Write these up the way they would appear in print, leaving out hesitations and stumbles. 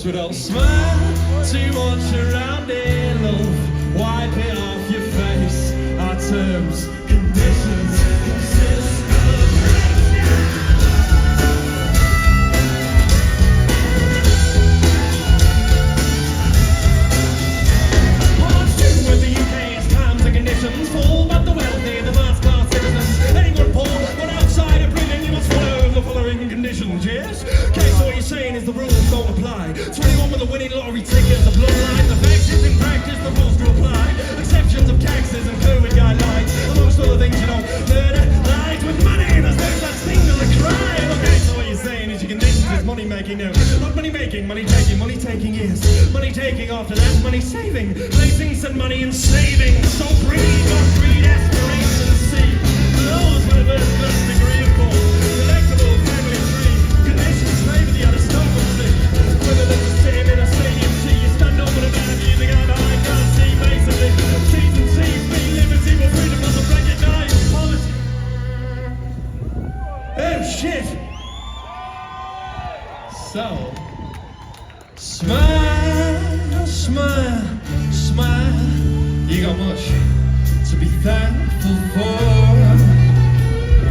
we don't smile too much around here, love. Wipe it off your face. Our terms, conditions consist of Part 2 of the UK's terms and conditions fall but the wealthy, the first class citizens. Anyone poor, when outside of breathing, you must follow the following conditions, yes? Okay, so what you're saying is the rules don't apply to anyone with a winning lottery ticket, the bloodline, the fact is in practice the rules do apply. Exceptions of taxes and COVID guidelines, amongst other things, you know, murder, lies with money, there's no such thing as a crime. Okay, so what you're saying is your conditions is money making, no, not money making, money taking is money taking after that, money saving, placing some money in savings, so breathe, don't breed aspirations, see, those with a first class degree, of course, delectable family tree, conditions favour the aristocracy, whether they're just sitting in a stadium, see, you stand over the man of music out behind, can't see, basically, T's and C's, be liberty, but freedom doesn't recognise policy. Oh shit! So, smile, smile, smile. You got much to be thankful for.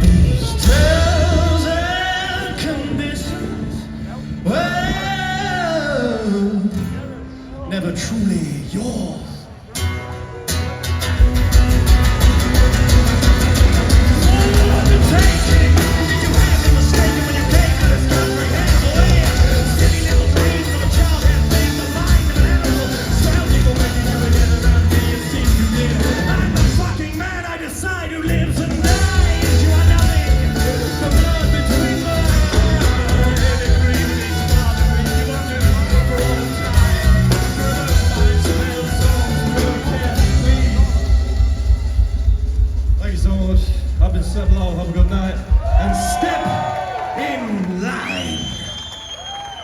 These terms and conditions, well, never truly yours. Undertaking.